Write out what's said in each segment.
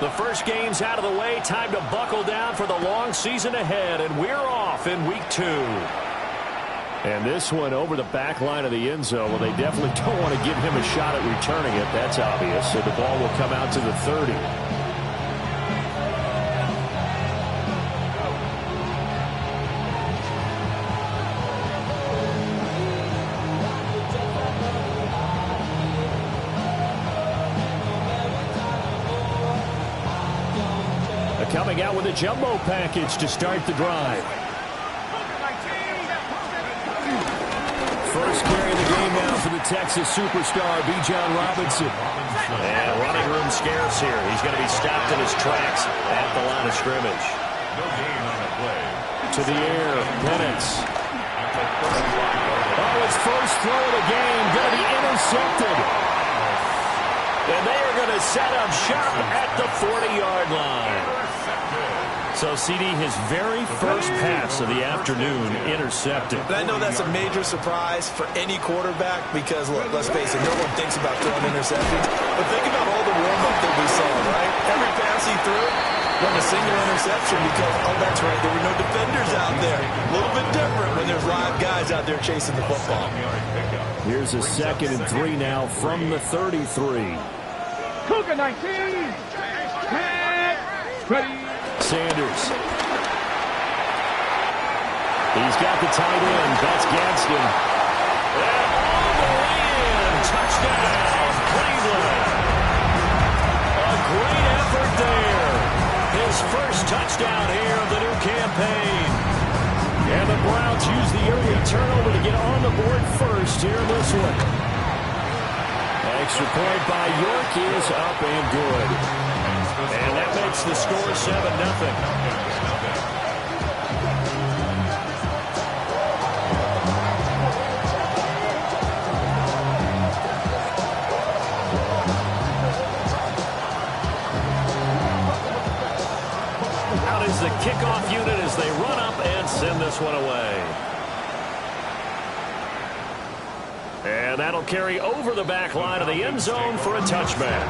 The first game's out of the way. Time to buckle down for the long season ahead, and we're off in week 2. And this one over the back line of the end zone. Well, they definitely don't want to give him a shot at returning it. That's obvious. So the ball will come out to the 30. Coming out with a jumbo package to start the drive. First carry of the game now for the Texas superstar, Bijan Robinson. And running room scarce here. He's going to be stopped in his tracks at the line of scrimmage. No gain on the play. To the air, Penix. Oh, his first throw of the game going to be intercepted. And they are going to set up shop at the 40-yard line. So, CD, his very first pass of the afternoon intercepted. And I know that's a major surprise for any quarterback because, look, let's face it, no one thinks about throwing interceptions. But think about all the warm-up that we saw, right? Every pass he threw was a single interception because, oh, that's right, there were no defenders out there. A little bit different when there's live guys out there chasing the football. Here's a 2nd and 3 now from the 33. Cougar 19. Ready. Sanders. He's got the tight end. That's Gadsden. And all the way in. Touchdown, Cleveland. A great effort there. His first touchdown here of the new campaign. And the Browns use the early turnover to get on the board first here in this one. Extra point by York is up and good. And that makes the score 7-0. Out is the kickoff unit as they run up and send this one away. And that'll carry over the back line of the end zone for a touchback.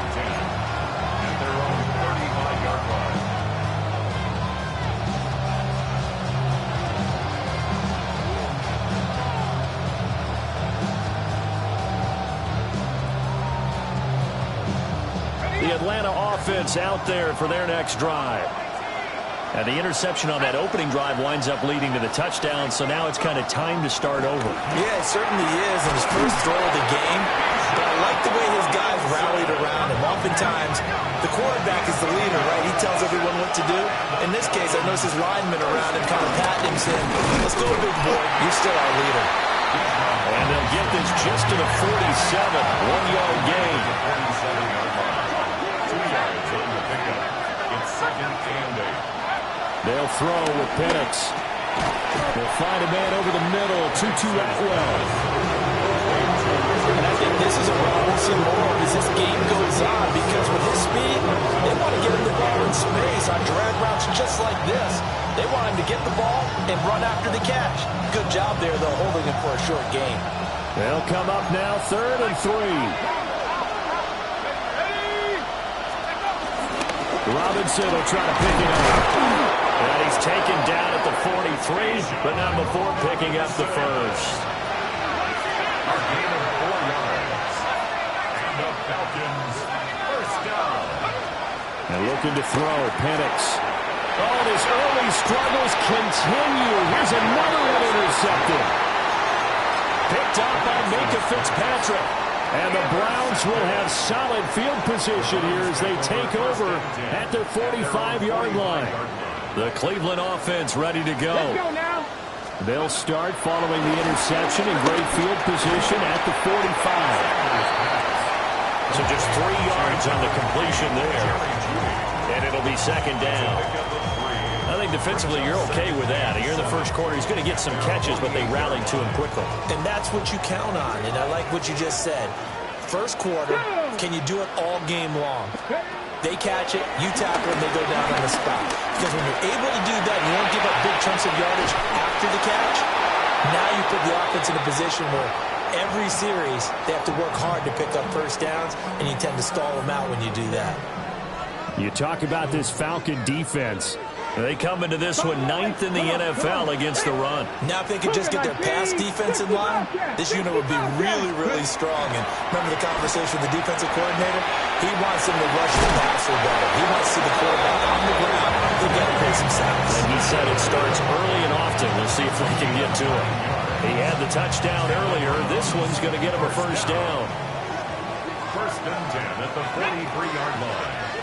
The Atlanta offense out there for their next drive. And the interception on that opening drive winds up leading to the touchdown, so now it's kind of time to start over. Yeah, it certainly is in his first throw of the game. But I like the way his guys rallied around him. Oftentimes, the quarterback is the leader, right? He tells everyone what to do. In this case, I noticed his linemen around him kind of patting him, saying, let's go, big boy. You're still our leader. And they'll get this just to the 47. 1-yard gain. 47-yard line. 2 yards on the pickup. It's 2nd and 8. They'll throw with Penix. They'll find a man over the middle. 2-2 Atwell. And I think this is a Robinson more as this game goes on because with his speed, they want to get him the ball in space on drag routes just like this. They want him to get the ball and run after the catch. Good job there, though, holding him for a short gain. They'll come up now 3rd and 3. Robinson will try to pick it up. And he's taken down at the 43, but not before picking up the first. A gain of 4 yards. And the Falcons first down. And looking to throw, Penix. Oh, and his early struggles continue. Here's another one intercepted. Picked up by Micah Fitzpatrick. And the Browns will have solid field position here as they take over at their 45-yard line. The Cleveland offense ready to go. They'll start following the interception in great field position at the 45. So just 3 yards on the completion there. And it'll be 2nd down. I think defensively you're okay with that. Here in the first quarter, he's going to get some catches, but they rallied to him quickly. And that's what you count on, and I like what you just said. First quarter, can you do it all game long? They catch it, you tackle it, and they go down on the spot. Because when you're able to do that, you won't give up big chunks of yardage after the catch. Now you put the offense in a position where every series they have to work hard to pick up first downs, and you tend to stall them out when you do that. You talk about this Falcon defense. They come into this one 9th in the NFL against the run. Now, if they could just get their pass defense in line, this unit would be really, really strong. And remember the conversation with the defensive coordinator? He wants them to rush the passer better. He wants to see the quarterback on the ground. They've got to pay some sacks. And he said it starts early and often. We'll see if they can get to it. He had the touchdown earlier. This one's going to get him a first down. First and 10 at the 43-yard line.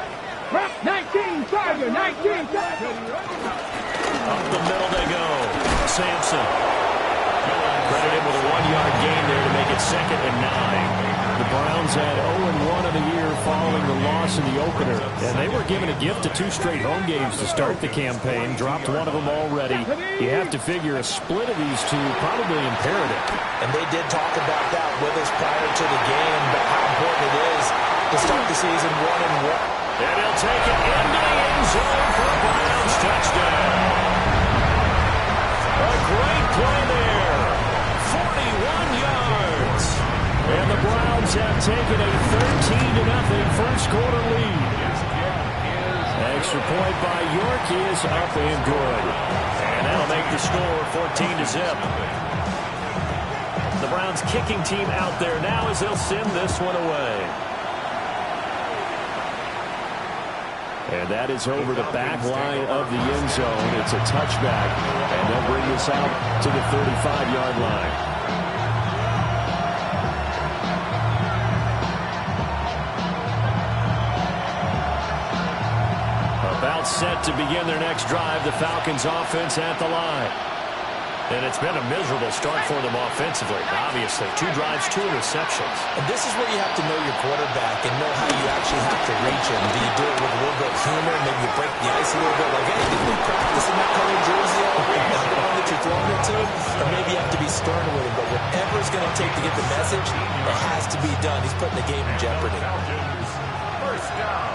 19, Tiger, 19, Tiger. Up the middle they go. Sampson. Credited with a 1-yard gain there to make it 2nd and 9. The Browns had 0-1 of the year following the loss in the opener. And they were given a gift of 2 straight home games to start the campaign. Dropped one of them already. You have to figure a split of these two probably imperative. And they did talk about that with us prior to the game, about how important it is to start the season 1-1. And he'll take it into the end zone for a Browns touchdown. A great play there. 41 yards. And the Browns have taken a 13-0 first quarter lead. Extra point by York is up and good. And that'll make the score 14-0. The Browns kicking team out there now as they'll send this one away. And that is over the back line of the end zone. It's a touchback. And they'll bring this out to the 35-yard line. About set to begin their next drive. The Falcons offense at the line. And it's been a miserable start for them offensively. Obviously, 2 drives, 2 interceptions. And this is where you have to know your quarterback and know how you actually have to reach him. Do you do it with a little bit of humor? Maybe you break the ice a little bit. Like, hey, didn't we practice in that colored jersey already? Not the one that you're throwing it to? Or maybe you have to be stern with him. But whatever it's going to take to get the message, it has to be done. He's putting the game in jeopardy. First down.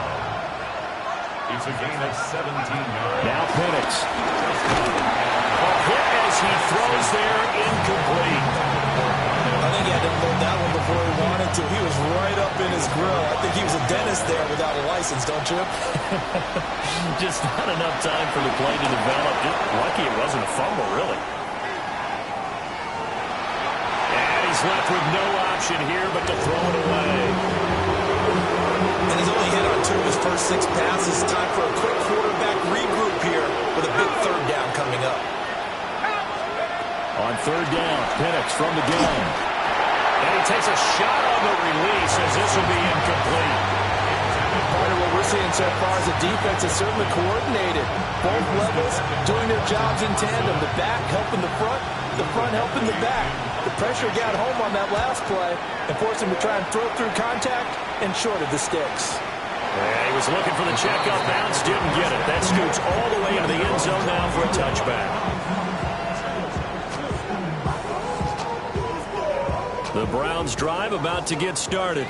It's a gain of 17 yards. Now Penix. A hit as he throws there, incomplete. I think he had to unload that one before he wanted to. He was right up in his grill. I think he was a dentist there without a license, don't you? Just not enough time for the play to develop. Just lucky it wasn't a fumble, really. And he's left with no option here but to throw it away. And he's only hit on 2 of his first 6 passes. Time for a quick quarterback regroup here with a big 3rd down coming up. On 3rd down, Penix from the gun. And he takes a shot on the release as this will be incomplete. Part of what we're seeing so far is the defense is certainly coordinated. Both levels doing their jobs in tandem. The back helping the front helping the back. The pressure got home on that last play and forced him to try and throw through contact and short of the sticks. Yeah, he was looking for the checkup bounce, didn't get it. That scoots all the way into the end zone now for a touchback. The Browns drive about to get started.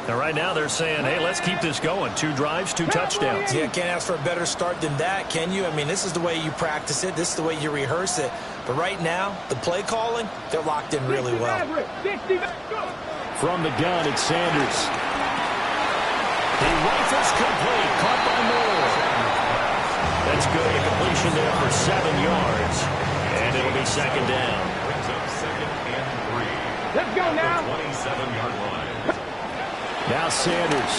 And right now they're saying, hey, let's keep this going. 2 drives, 2 touchdowns. Yeah, can't ask for a better start than that, can you? I mean, this is the way you practice it. This is the way you rehearse it. But right now, the play calling, they're locked in really well. From the gun, it's Sanders. The rifle's complete, caught by Moore. That's good. A completion there for 7 yards. And it'll be 2nd down. Brings up 2nd and 3. Let's go now. 27-yard line. Now Sanders.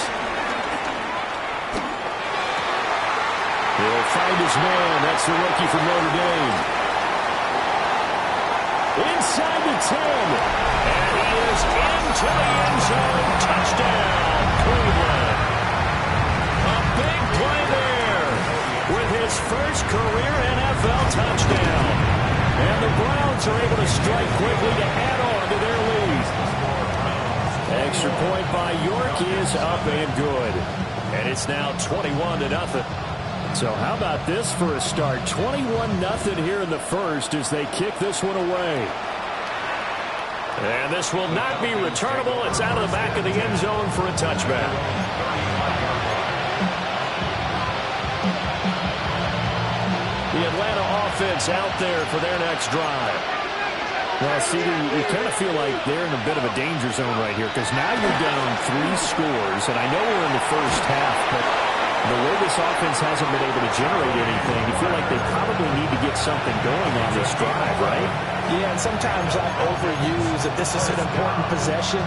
He'll find his man. That's the rookie from Notre Dame. Inside the 10. And he is into the end zone. Touchdown, Cleveland. A big play there with his first career NFL touchdown. And the Browns are able to strike quickly to add on to their lead. Extra point by York is up and good. And it's now 21-0. So how about this for a start? 21-0 here in the first as they kick this one away. And this will not be returnable. It's out of the back of the end zone for a touchback. The Atlanta offense out there for their next drive. Well, see, you kind of feel like they're in a bit of a danger zone right here because now you're down 3 scores, and I know we're in the first half, but The way this offense hasn't been able to generate anything, you feel like they probably need to get something going on this drive, right? Yeah, and sometimes I overuse that this is an important possession.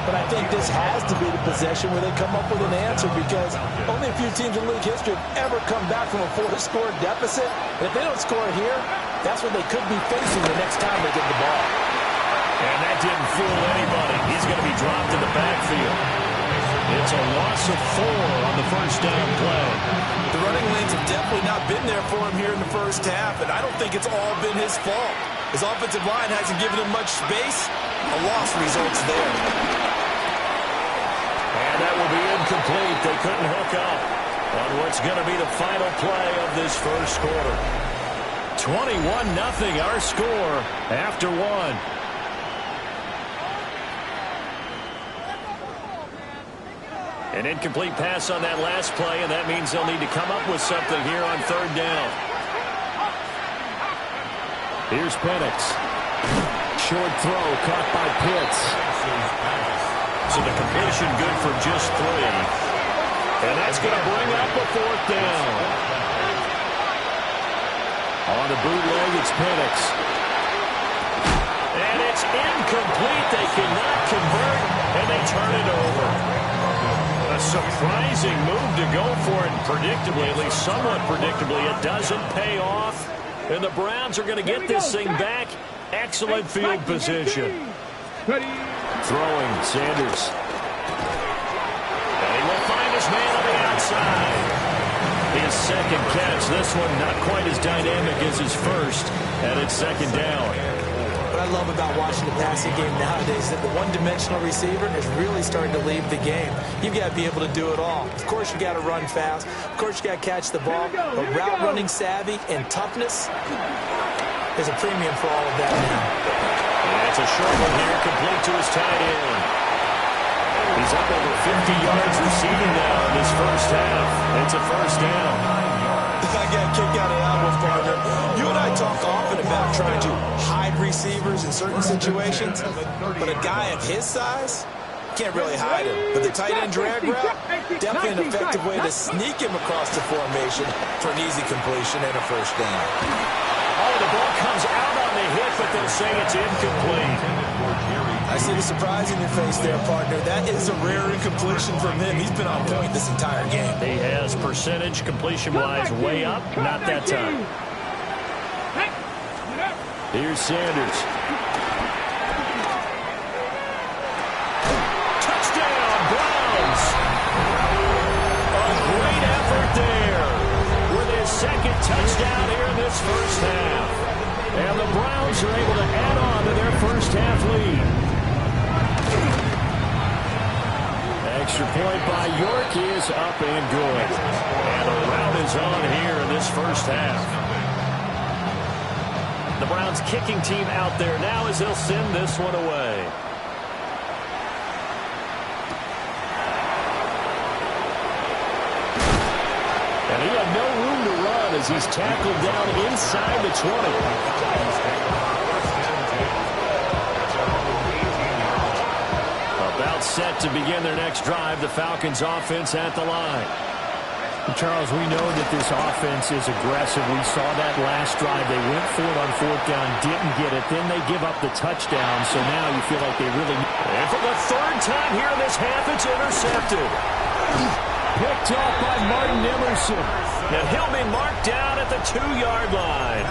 But I think this has to be the possession where they come up with an answer, because only a few teams in league history have ever come back from a 4-score deficit. And if they don't score here, that's what they could be facing the next time they get the ball. And that didn't fool anybody. He's going to be dropped in the backfield. It's a loss of 4 on the first down play. The running lanes have definitely not been there for him here in the first half, and I don't think it's all been his fault. His offensive line hasn't given him much space. A loss results there. And that will be incomplete. They couldn't hook up on what's going to be the final play of this first quarter. 21-0 our score after 1. An incomplete pass on that last play, and that means they'll need to come up with something here on third down. Here's Penix. Short throw caught by Pitts. So the completion good for just 3. And that's going to bring up a 4th down. On the bootleg, it's Penix. And it's incomplete. They cannot convert, and they turn it over. A surprising move to go for it, predictably, at least somewhat predictably. It doesn't pay off, and the Browns are going to get this thing back. Excellent field position. Throwing, Sanders. And he will find his man on the outside. His second catch, this one not quite as dynamic as his first, and it's second down. What I love about watching the passing game nowadays is that the one-dimensional receiver is really starting to leave the game. You've got to be able to do it all. Of course, you got to run fast. Of course, you got to catch the ball. But route running savvy and toughness, there's a premium for all of that now. And it's a short one here, complete to his tight end. He's up over 50 yards receiving now in this first half. It's a first down. I got a kick out of that one, partner. You and I talk often about trying to hide receivers in certain situations, but a guy of his size can't really hide him. But the tight end drag route, definitely an effective way to sneak him across the formation for an easy completion and a first down. Oh, the ball comes out on the hit, but they'll say it's incomplete. I see the surprise in your face there, partner. That is a rare incompletion from him. He's been on point this entire game. He has percentage completion-wise way up. Not that time. Here's Sanders. Touchdown, Browns! A great effort there with his second touchdown here in this first half. And the Browns are able to add on to their first half lead. Extra point by York is up and good. And a rout is on here in this first half. The Browns kicking team out there now as they'll send this one away. And he had no room to run as he's tackled down inside the 20. About set to begin their next drive. The Falcons offense at the line. Charles, we know that this offense is aggressive. We saw that last drive. They went for it on 4th down, didn't get it. Then they give up the touchdown. So now you feel like they really... And for the 3rd time here in this half, it's intercepted. Picked off by Martin Emerson. And he'll be marked down at the 2-yard line.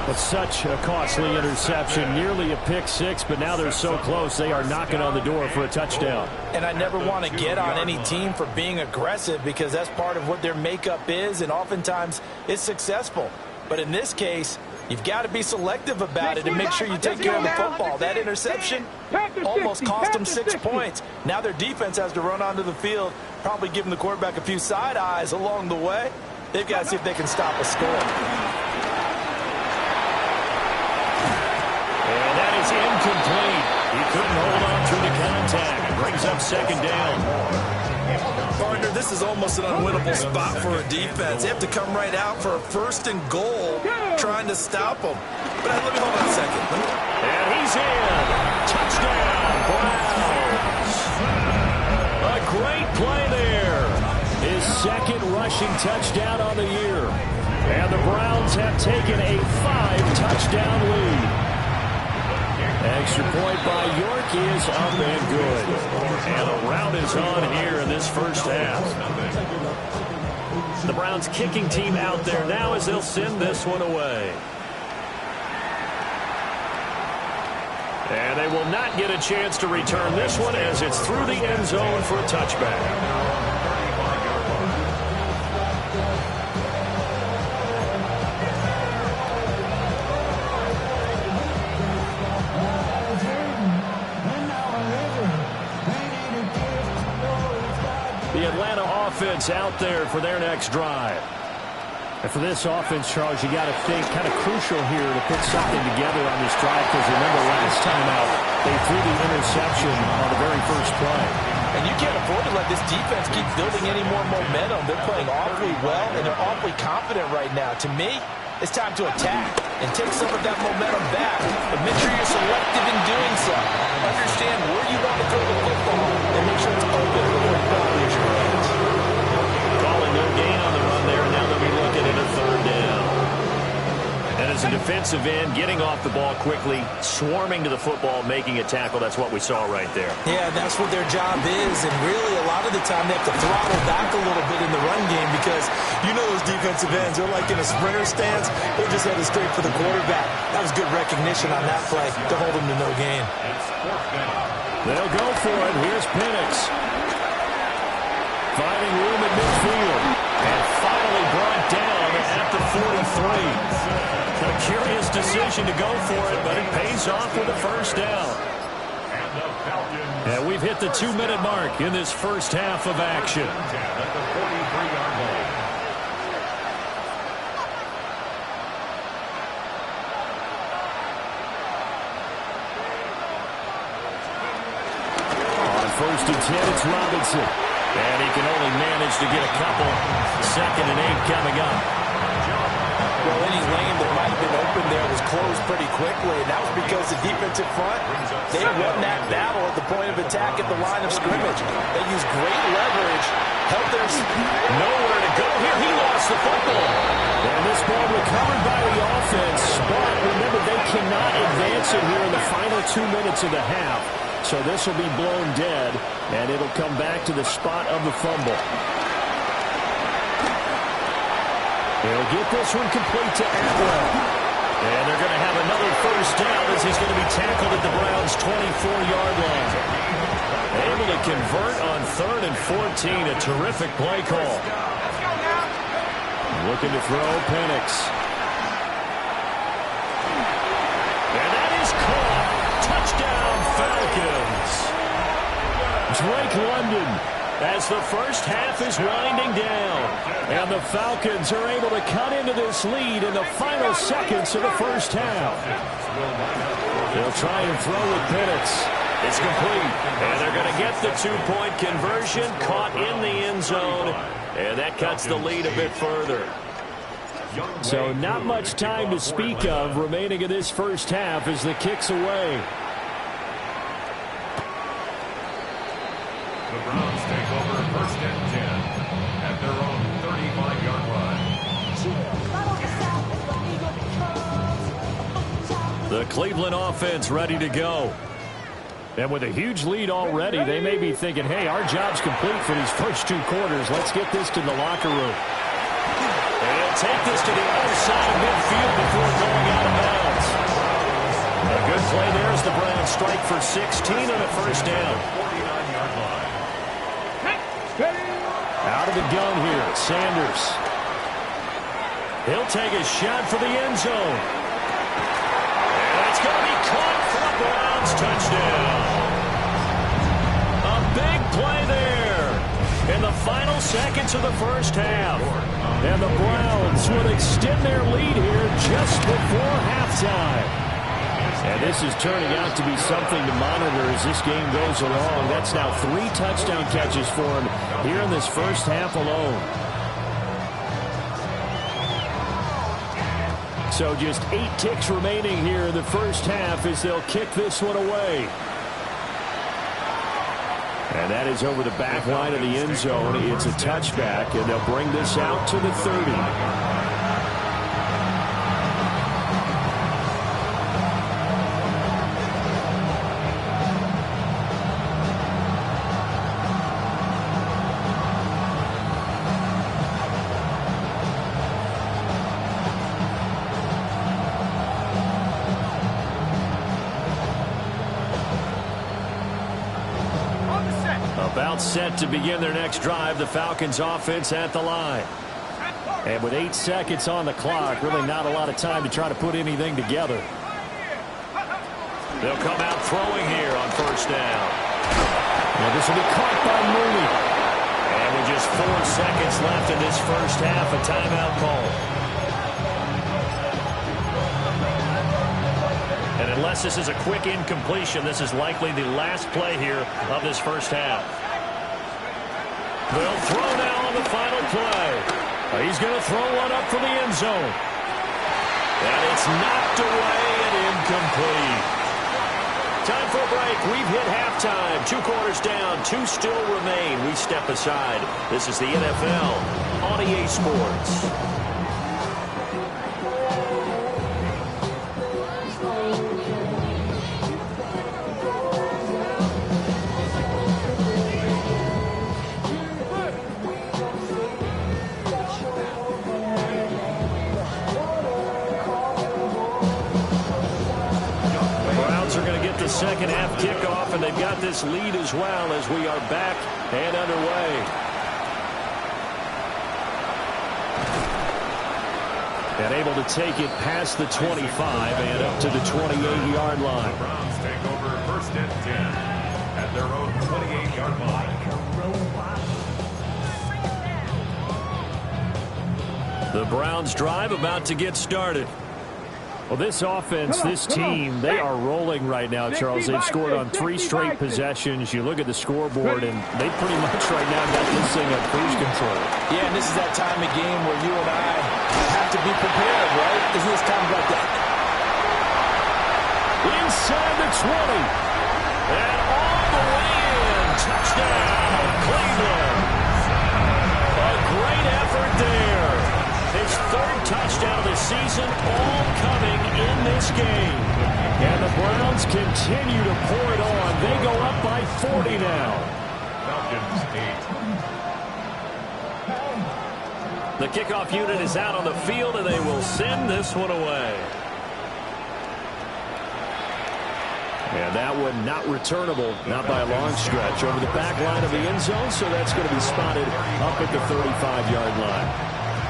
But such a costly interception, nearly a pick six, but now they're so close they are knocking on the door for a touchdown. And I never want to get on any team for being aggressive because that's part of what their makeup is, and oftentimes it's successful. But in this case, you've got to be selective about it and make sure you take care of the football. That interception almost cost them 6 points. Now their defense has to run onto the field, probably giving the quarterback a few side eyes along the way. They've got to see if they can stop a score. It's incomplete. He couldn't hold on to the contact. Brings up second down. Partner, this is almost an unwinnable spot for a defense. They have to come right out for a 1st and goal, trying to stop them. But let me hold on a second. And he's in. Touchdown, Browns. A great play there. His touchdown on the year. And the Browns have taken a 5-touchdown lead. Extra point by York is up and good. And a round is on here in this first half. The Browns kicking team out there now as they'll send this one away. And they will not get a chance to return this one as it's through the end zone for a touchback. The Atlanta offense out there for their next drive. And for this offense, Charles, you got to think kind of crucial here to put something together on this drive, because remember last time out, they threw the interception on the very first play. And you can't afford to let this defense keep building any more momentum. They're playing awfully well, and they're awfully confident right now. To me, it's time to attack and take some of that momentum back. But make sure you're selective in doing so. Understand where you want to throw the football and make sure it's open before the ball leaves your hands. Calling no gain on the run there, and now they'll be looking at a third down. And as a defensive end, getting off the ball quickly, swarming to the football, making a tackle, that's what we saw right there. Yeah, that's what their job is, and really a lot of the time they have to throttle back a little bit in the run game, because you know those defensive ends, they're like in a sprinter stance, they're just headed straight for the quarterback. That was good recognition on that play to hold them to no gain. They'll go for it. Here's Penix. Finding room at midfield. And finally brought down at the 43. A curious decision to go for it, but it pays off with a first down. And we've hit the 2-minute mark in this first half of action. At the 43-yard line. On first and 10, it's Robinson. And he can only manage to get a couple. 2nd and 8 coming up. Well, any lane that might have been open there was closed pretty quickly, and that was because the defensive front, they won that battle at the point of attack at the line of scrimmage. They used great leverage, helped their... Nowhere to go here. He lost the football. And this ball recovered by the offense. But remember, they cannot advance it here in the final 2 minutes of the half. So this will be blown dead, and it'll come back to the spot of the fumble. They'll get this one complete to Atwell. And they're going to have another first down as he's going to be tackled at the Browns' 24-yard line. Able to convert on 3rd and 14. A terrific play call. Looking to throw, Penix. And that is caught. Touchdown, Falcons. Drake London, as the first half is winding down. And the Falcons are able to cut into this lead in the final seconds of the first half. They'll try and throw with Penix. It's complete. And they're going to get the 2-point conversion, caught in the end zone. And that cuts the lead a bit further. So not much time to speak of remaining in this first half as the kick's away. The Browns take over 1st and 10 at their own 35-yard line. The Cleveland offense ready to go. And with a huge lead already, they may be thinking, hey, our job's complete for these first 2 quarters. Let's get this to the locker room. And he'll take this to the other side of midfield before going out of bounds. A good play there as the Browns strike for 16 on a first down. 49-yard line. Out of the gun here, Sanders. He'll take a shot for the end zone. And it's going to be caught for the Browns. Touchdown. A big play there in the final seconds of the first half. And the Browns would extend their lead here just before halftime. And this is turning out to be something to monitor as this game goes along. That's now 3 touchdown catches for him here in this first half alone. So just 8 ticks remaining here in the first half as they'll kick this one away. And that is over the back line of the end zone. It's a touchback, and they'll bring this out to the 30. About set to begin their next drive, the Falcons offense at the line. And with 8 seconds on the clock, really not a lot of time to try to put anything together. They'll come out throwing here on first down. Now this will be caught by Mooney. And with just 4 seconds left in this first half, a timeout call. And unless this is a quick incompletion, this is likely the last play here of this first half. They'll throw now on the final play. He's going to throw one up for the end zone. And it's knocked away and incomplete. Time for a break. We've hit halftime. 2 quarters down. 2 still remain. We step aside. This is the NFL on EA Sports. Second half kickoff, and they've got this lead as well as we are back and underway. And able to take it past the 25 and up to the 28-yard line. The Browns take over first and 10 at their own 28-yard line. The Browns drive about to get started. Well, this offense, this team, they are rolling right now, Charles. They've scored on 3 straight possessions. You look at the scoreboard, and they pretty much right now got this thing on cruise control. Yeah, and this is that time of game where you and I have to be prepared, right? Isn't this kind of like that? Inside the 20. And all the way in. Touchdown, Cleveland. A great effort there. His 3rd touchdown of the season, all coming in this game. And the Browns continue to pour it on. They go up by 40 now. Falcons 8. The kickoff unit is out on the field, and they will send this one away. And that one not returnable, not by a long stretch, over the back line of the end zone, so that's going to be spotted up at the 35-yard line.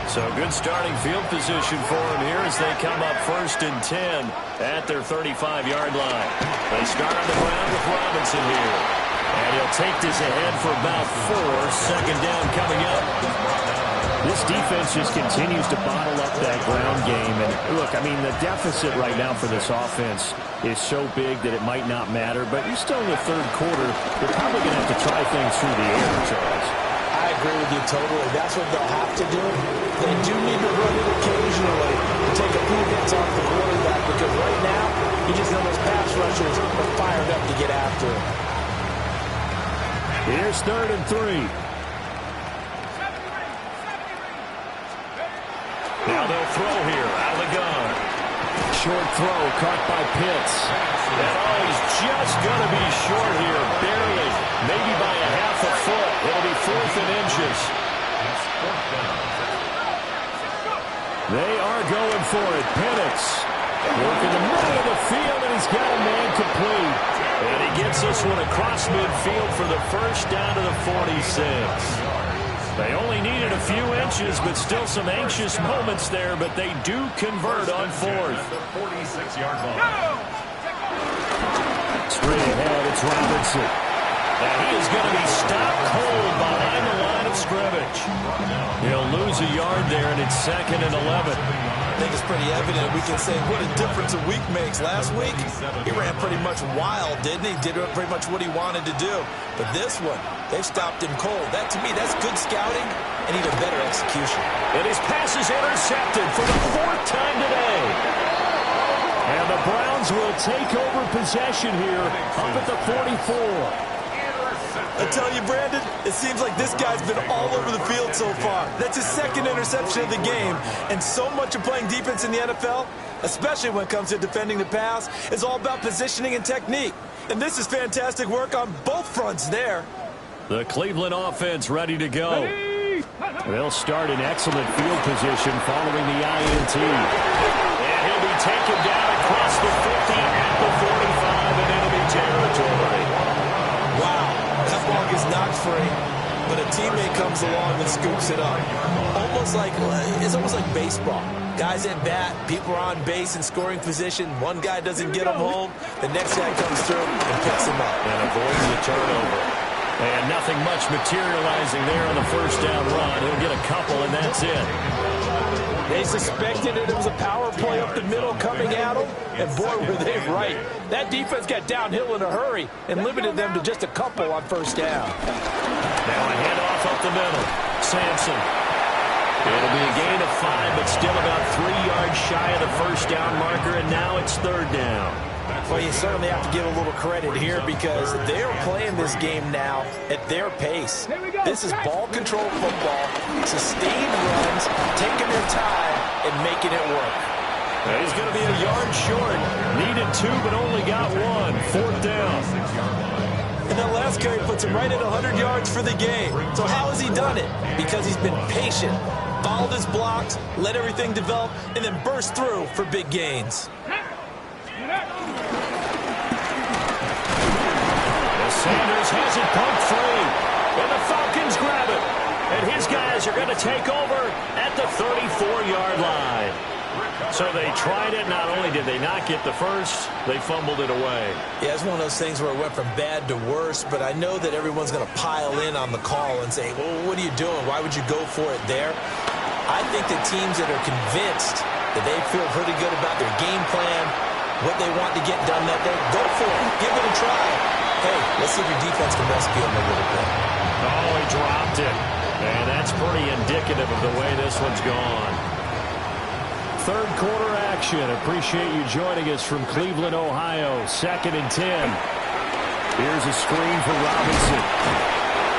So good starting field position for them here as they come up first and 10 at their 35-yard line. They start on the ground with Robinson here. And he'll take this ahead for about 4. Second down coming up. This defense just continues to bottle up that ground game. And look, I mean, the deficit right now for this offense is so big that it might not matter. But you're still in the 3rd quarter. They're probably going to have to try things through the air, Charles. I agree with you totally. That's what they'll have to do. They do need to run it occasionally to take a few hits off the quarterback, because right now, you just know those pass rushers are fired up to get after him. Here's 3rd and 3. Now they'll throw here out of the gun. Short throw caught by Pitts. And he's just going to be short here, barely, maybe by a half a foot. It'll be 4th and inches. They are going for it. Penix working the middle of the field, and he's got a man complete. And he gets this one across midfield for the first down to the 46. They only needed a few inches, but still some anxious moments there, but they do convert on 4th. Straight ahead, it's Robinson. And he is going to be stopped cold behind the line of scrimmage. He'll lose a yard there, and it's 2nd and 11. I think it's pretty evident. We can say what a difference a week makes. Last week, he ran pretty much wild, didn't he? Did pretty much what he wanted to do. But this one, they stopped him cold. That, to me, that's good scouting and even better execution. And his pass is intercepted for the 4th time today. And the Browns will take over possession here up at the 44. I tell you, Brandon, it seems like this guy's been all over the field so far. That's his second interception of the game. And so much of playing defense in the NFL, especially when it comes to defending the pass, is all about positioning and technique. And this is fantastic work on both fronts there. The Cleveland offense ready to go. They'll start in excellent field position following the INT. And he'll be taken down across the 50 at the 45 in enemy territory. Wow, that ball gets knocked free, but a teammate comes along and scoops it up. It's almost like baseball. Guys at bat, people are on base in scoring position. One guy doesn't get them home. The next guy comes through and picks him up. And avoids the turnover. And nothing much materializing there on the first down run. He'll get a couple, and that's it. They suspected it was a power play up the middle coming at them, and boy, were they right. That defense got downhill in a hurry and limited them to just a couple on first down. Now a handoff up the middle. Sampson. It'll be a gain of 5, but still about 3 yards shy of the first down marker, and now it's third down. Well, you certainly have to give a little credit here because they're playing this game now at their pace. This is ball control football, sustained runs, taking their time and making it work. He's going to be a yard short. Needed 2, but only got 1. Fourth down. And that last carry puts him right at 100 yards for the game. So how has he done it? Because he's been patient, followed his blocks, let everything develop, and then burst through for big gains. Sanders has it pumped free, and the Falcons grab it. And his guys are going to take over at the 34-yard line. So they tried it. Not only did they not get the first, they fumbled it away. Yeah, it's one of those things where it went from bad to worse, but I know that everyone's going to pile in on the call and say, well, what are you doing? Why would you go for it there? I think the teams that are convinced that they feel pretty good about their game plan, what they want to get done that day, go for it. Give it a try. Hey, let's see if your defense can rescue him a little bit. Oh, he dropped it. And that's pretty indicative of the way this one's gone. Third quarter action. Appreciate you joining us from Cleveland, Ohio. 2nd and 10. Here's a screen for Robinson.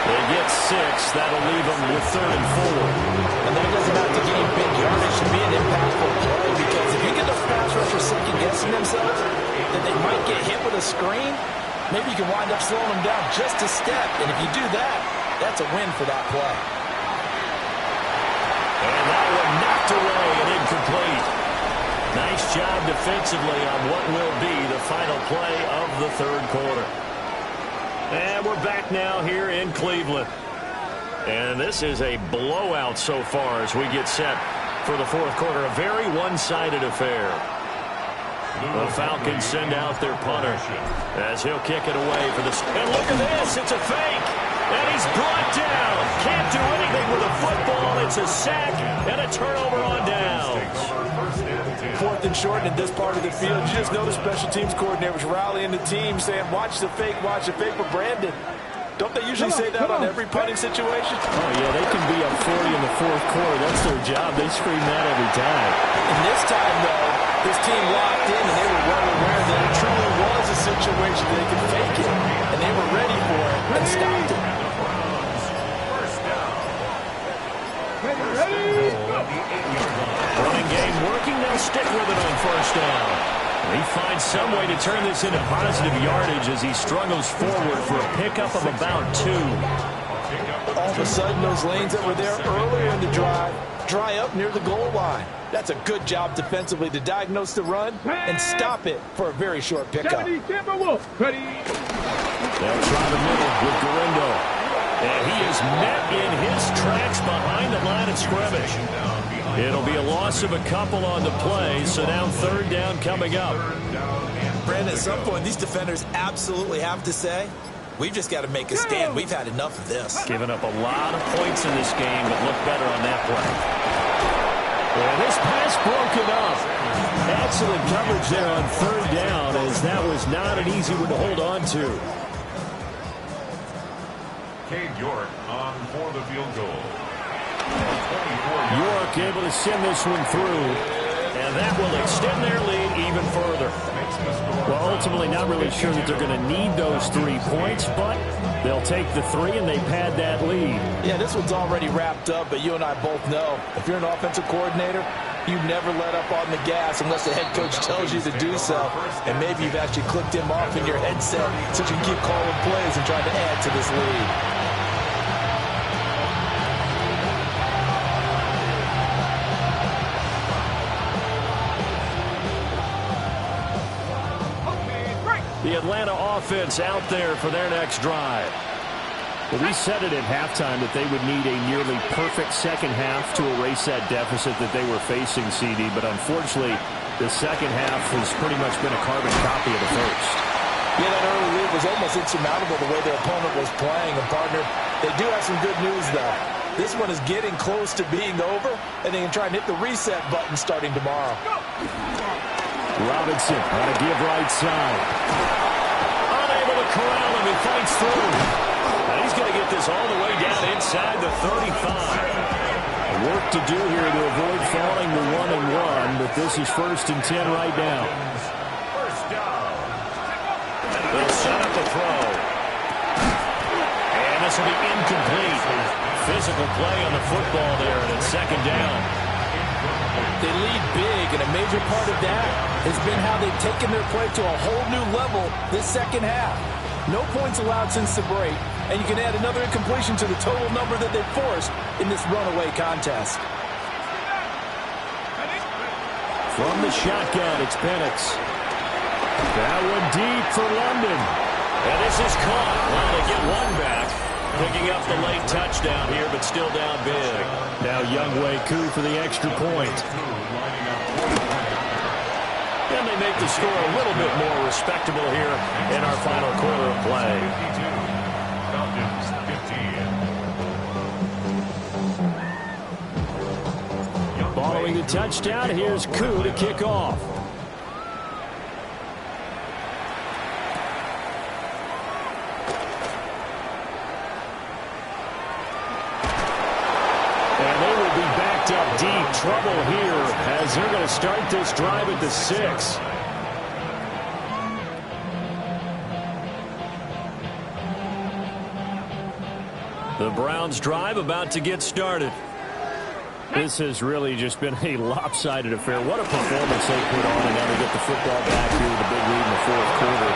They get 6. That'll leave them with 3rd and 4. And that doesn't have to gain big yardage to be an impactful play because if you get the pass rusher second-guessing themselves, that they might get hit with a screen, maybe you can wind up slowing them down just a step. And if you do that, that's a win for that play. And that one knocked away and incomplete. Nice job defensively on what will be the final play of the third quarter. And we're back now here in Cleveland. And this is a blowout so far as we get set for the fourth quarter. A very one-sided affair. The Falcons send out their punter as he'll kick it away for the... And look at this, it's a fake. And he's brought down. Can't do anything with a football. It's a sack and a turnover on downs. 4th and short in this part of the field. You just know the special teams coordinator was rallying the team saying, watch the fake for Brandon. Don't they usually say that on every punting situation? Oh, yeah, they can be up 40 in the fourth quarter. That's their job. They scream that every time. And this time, though, this team locked in, and they were well aware that it truly was a situation they could fake it, and they were ready for it and stopped it. Running game working. They'll stick with it on first down. He finds some way to turn this into positive yardage as he struggles forward for a pickup of about 2. All of a sudden, those lanes that were there earlier in the drive dry up near the goal line. That's a good job defensively to diagnose the run and stop it for a very short pickup. They'll try the middle with Garindo. And he is met in his tracks behind the line of scrimmage. It'll be a loss of a couple on the play, so now 3rd down coming up. Brandon, at some point, these defenders absolutely have to say, we've just got to make a stand. We've had enough of this. Giving up a lot of points in this game, but look better on that play. And this pass broken up. Excellent coverage there on 3rd down, as that was not an easy one to hold on to. Cade York on for the field goal. York able to send this one through. And And that will extend their lead even further. Well, ultimately not really sure that they're going to need those 3 points, but they'll take the 3 and they pad that lead. Yeah, this one's already wrapped up, but you and I both know if you're an offensive coordinator, you never let up on the gas unless the head coach tells you to do so. And maybe you've actually clicked him off in your headset so you can keep calling plays and trying to add to this lead. The Atlanta offense out there for their next drive. Well, we said it at halftime that they would need a nearly perfect second half to erase that deficit that they were facing, CD. But unfortunately, the second half has pretty much been a carbon copy of the first. Yeah, that early lead was almost insurmountable the way their opponent was playing. And, partner, they do have some good news, though. This one is getting close to being over, and they can try and hit the reset button starting tomorrow. Robinson on a give right side. Unable to corral him. He fights through. And he's going to get this all the way down inside the 35. Work to do here to avoid falling to 1-1, but this is 1st and 10 right now. They'll set up a throw. And this will be incomplete. Physical play on the football there, and it's 2nd down. They lead big, and a major part of that has been how they've taken their play to a whole new level this second half. No points allowed since the break, and you can add another incompletion to the total number that they've forced in this runaway contest. From the shotgun, it's Penix. That one deep for London. And this is caught. Well, they get one back. Picking up the late touchdown here, but still down big. Now Younghoe Koo for the extra point. And they make the score a little bit more respectable here in our final quarter of play. Following the touchdown, here's Koo to kick off. Deep trouble here as they're going to start this drive at the 6. The Browns drive about to get started. This has really just been a lopsided affair. What a performance they put on, and now they get the football back here with a big lead in the 4th quarter.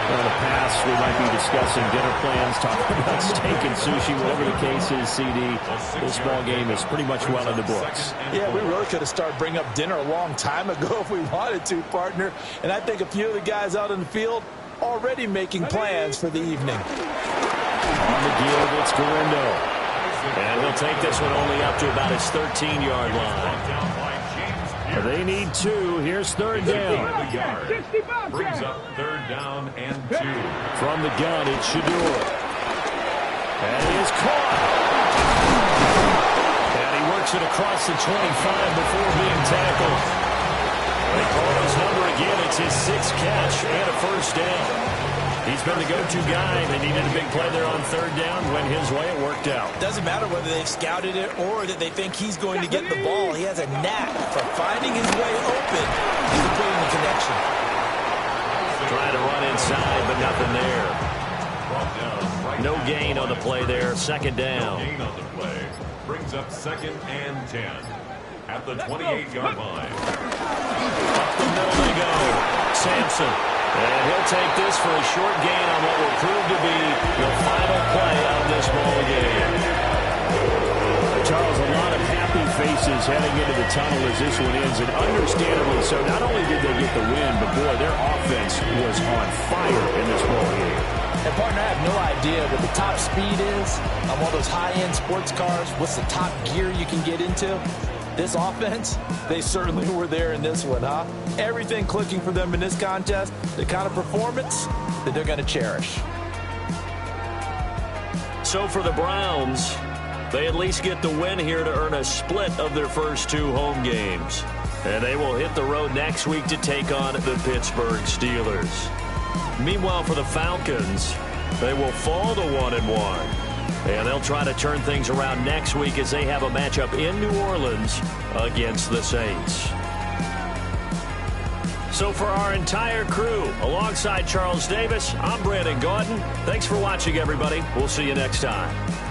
In the past, we might be discussing dinner plans, talking about steak and sushi, whatever the case is, CD. This ball game is pretty much well in the books. Yeah, we really could have started bringing up dinner a long time ago if we wanted to, partner. And I think a few of the guys out in the field already making plans for the evening. On the give, it's Garindo. And he'll take this one only up to about his 13-yard line. They need 2. Here's 3rd down. Brings up 3rd down and 2. From the gun, it's Shador. And he is caught. And he works it across the 25 before being tackled. They call his number again. It's his 6th catch and a 1st down. He's been the go-to guy. They needed a big play there on 3rd down. Went his way. It worked out. Doesn't matter whether they've scouted it or that they think he's going to get the ball. He has a knack for finding his way open and completing the connection. Trying to run inside, but nothing there. No gain on the play there. 2nd down. No gain on the play. Brings up 2nd and 10 at the 28-yard line. Up the middle they go. Sampson. And he'll take this for a short gain on what will prove to be the final play of this ball game. Charles, a lot of happy faces heading into the tunnel as this one ends, and understandably so. Not only did they get the win, but boy, their offense was on fire in this ball game. And partner, I have no idea what the top speed is on one of those high-end sports cars. What's the top gear you can get into? This offense, they certainly were there in this one, huh? Everything clicking for them in this contest, the kind of performance that they're going to cherish. So for the Browns, they at least get the win here to earn a split of their first 2 home games. And they will hit the road next week to take on the Pittsburgh Steelers. Meanwhile, for the Falcons, they will fall to 1-1. And they'll try to turn things around next week as they have a matchup in New Orleans against the Saints. So for our entire crew, alongside Charles Davis, I'm Brandon Gaudin. Thanks for watching, everybody. We'll see you next time.